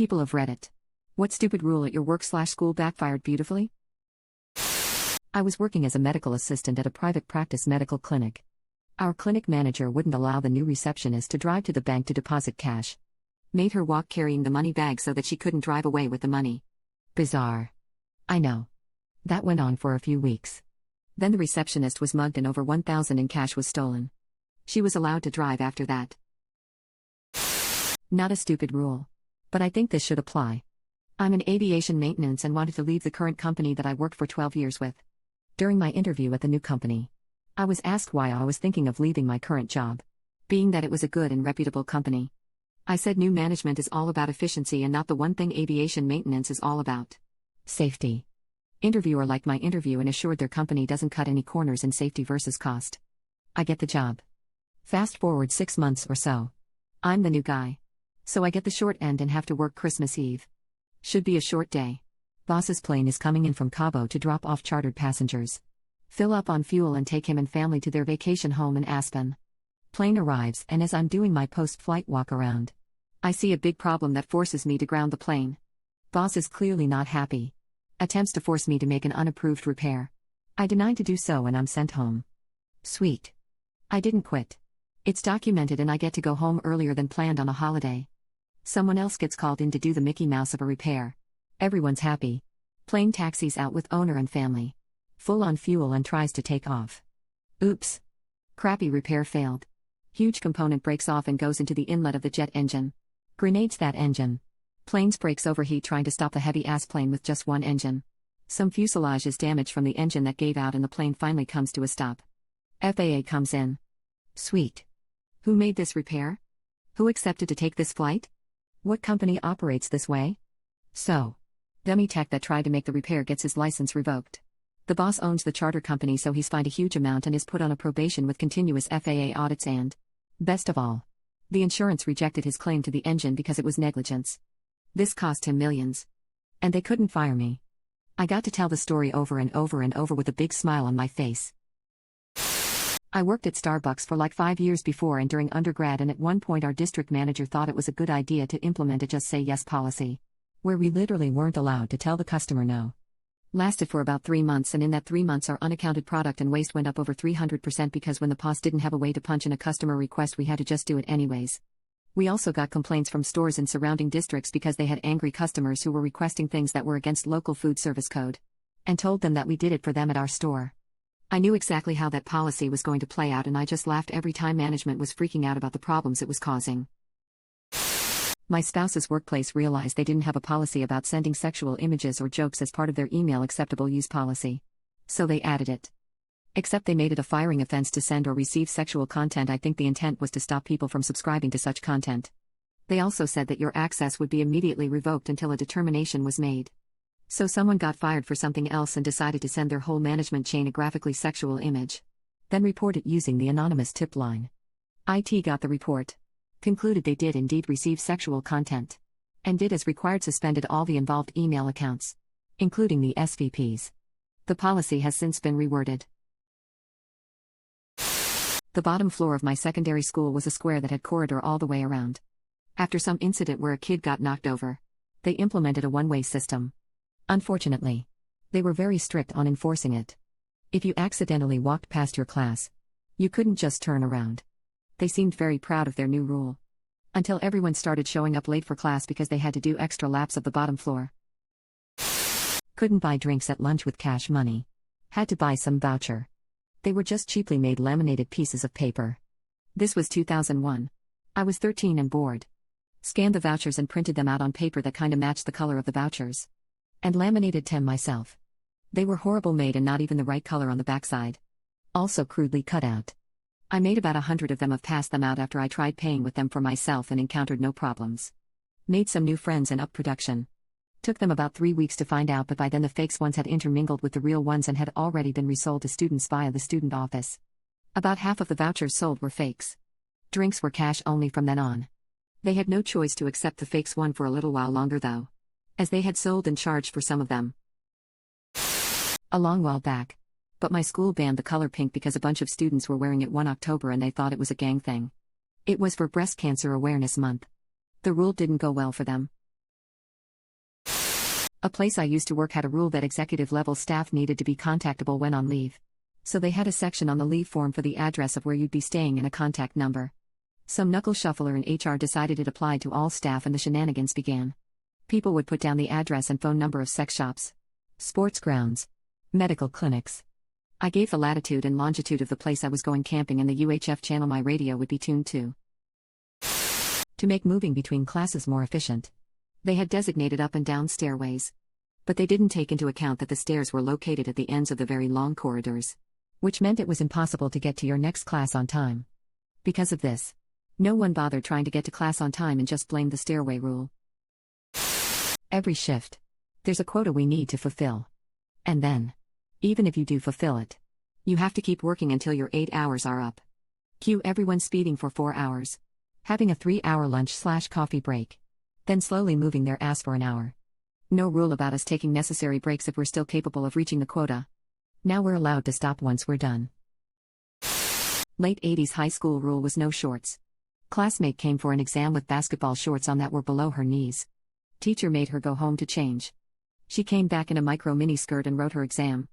people of Reddit. What stupid rule at your work/school backfired beautifully? I was working as a medical assistant at a private practice medical clinic. Our clinic manager wouldn't allow the new receptionist to drive to the bank to deposit cash. Made her walk carrying the money bag so that she couldn't drive away with the money. Bizarre. I know. That went on for a few weeks. Then the receptionist was mugged and over $1,000 in cash was stolen. She was allowed to drive after that. Not a stupid rule. But I think this should apply. I'm in aviation maintenance and wanted to leave the current company that I worked for 12 years with. During my interview at the new company, I was asked why I was thinking of leaving my current job, being that it was a good and reputable company. I said new management is all about efficiency and not the one thing aviation maintenance is all about: safety. Interviewer liked my interview and assured their company doesn't cut any corners in safety versus cost. I get the job. Fast forward 6 months or so. I'm the new guy. So I get the short end and have to work Christmas Eve. Should be a short day. Boss's plane is coming in from Cabo to drop off chartered passengers. Fill up on fuel and take him and family to their vacation home in Aspen. Plane arrives, and as I'm doing my post-flight walk around, I see a big problem that forces me to ground the plane. Boss is clearly not happy. Attempts to force me to make an unapproved repair. I deny to do so and I'm sent home. Sweet. I didn't quit. It's documented and I get to go home earlier than planned on a holiday. Someone else gets called in to do the Mickey Mouse of a repair. Everyone's happy. Plane taxis out with owner and family. Full on fuel and tries to take off. Oops. Crappy repair failed. Huge component breaks off and goes into the inlet of the jet engine. Grenades that engine. Plane's brakes overheat trying to stop the heavy-ass plane with just one engine. Some fuselage is damaged from the engine that gave out and the plane finally comes to a stop. FAA comes in. Sweet. Who made this repair? Who accepted to take this flight? What company operates this way? So, dummy tech that tried to make the repair gets his license revoked. The boss owns the charter company, so he's fined a huge amount and is put on a probation with continuous FAA audits and, best of all, the insurance rejected his claim to the engine because it was negligence. This cost him millions. And they couldn't fire me. I got to tell the story over and over and over with a big smile on my face. I worked at Starbucks for like 5 years before and during undergrad, and at one point our district manager thought it was a good idea to implement a just say yes policy, where we literally weren't allowed to tell the customer no. Lasted for about 3 months, and in that 3 months our unaccounted product and waste went up over 300% because when the POS didn't have a way to punch in a customer request, we had to just do it anyways. We also got complaints from stores in surrounding districts because they had angry customers who were requesting things that were against local food service code, and told them that we did it for them at our store. I knew exactly how that policy was going to play out, and I just laughed every time management was freaking out about the problems it was causing. My spouse's workplace realized they didn't have a policy about sending sexual images or jokes as part of their email acceptable use policy. So they added it. Except they made it a firing offense to send or receive sexual content. I think the intent was to stop people from subscribing to such content. They also said that your access would be immediately revoked until a determination was made. So someone got fired for something else and decided to send their whole management chain a graphically sexual image. Then report it using the anonymous tip line. IT got the report. Concluded they did indeed receive sexual content. And did as required, suspended all the involved email accounts, including the SVPs. The policy has since been reworded. The bottom floor of my secondary school was a square that had corridor all the way around. After some incident where a kid got knocked over, they implemented a one-way system. Unfortunately, they were very strict on enforcing it. If you accidentally walked past your class, you couldn't just turn around. They seemed very proud of their new rule. Until everyone started showing up late for class because they had to do extra laps of the bottom floor. Couldn't buy drinks at lunch with cash money. Had to buy some voucher. They were just cheaply made laminated pieces of paper. This was 2001. I was 13 and bored. Scanned the vouchers and printed them out on paper that kinda matched the color of the vouchers. And laminated them myself. They were horrible made and not even the right color on the backside. Also crudely cut out. I made about 100 of them. Have passed them out after I tried paying with them for myself and encountered no problems. Made some new friends and up production. Took them about 3 weeks to find out, but by then the fakes ones had intermingled with the real ones and had already been resold to students via the student office. About half of the vouchers sold were fakes. Drinks were cash only from then on. They had no choice to accept the fakes one for a little while longer though, as they had sold and charged for some of them. A long while back. But my school banned the color pink because a bunch of students were wearing it one October and they thought it was a gang thing. It was for Breast Cancer Awareness Month. The rule didn't go well for them. A place I used to work had a rule that executive level staff needed to be contactable when on leave. So they had a section on the leave form for the address of where you'd be staying and a contact number. Some knuckle shuffler in HR decided it applied to all staff and the shenanigans began. People would put down the address and phone number of sex shops, sports grounds, medical clinics. I gave the latitude and longitude of the place I was going camping and the UHF channel my radio would be tuned to make moving between classes more efficient. They had designated up and down stairways. But they didn't take into account that the stairs were located at the ends of the very long corridors, which meant it was impossible to get to your next class on time. Because of this, no one bothered trying to get to class on time and just blamed the stairway rule. Every shift, there's a quota we need to fulfill. And then, even if you do fulfill it, you have to keep working until your 8 hours are up. Cue everyone speeding for 4 hours, having a 3-hour lunch/coffee break, then slowly moving their ass for an hour. No rule about us taking necessary breaks if we're still capable of reaching the quota. Now we're allowed to stop once we're done. Late 80s high school rule was no shorts. Classmate came for an exam with basketball shorts on that were below her knees. Teacher made her go home to change. She came back in a micro mini skirt and wrote her exam,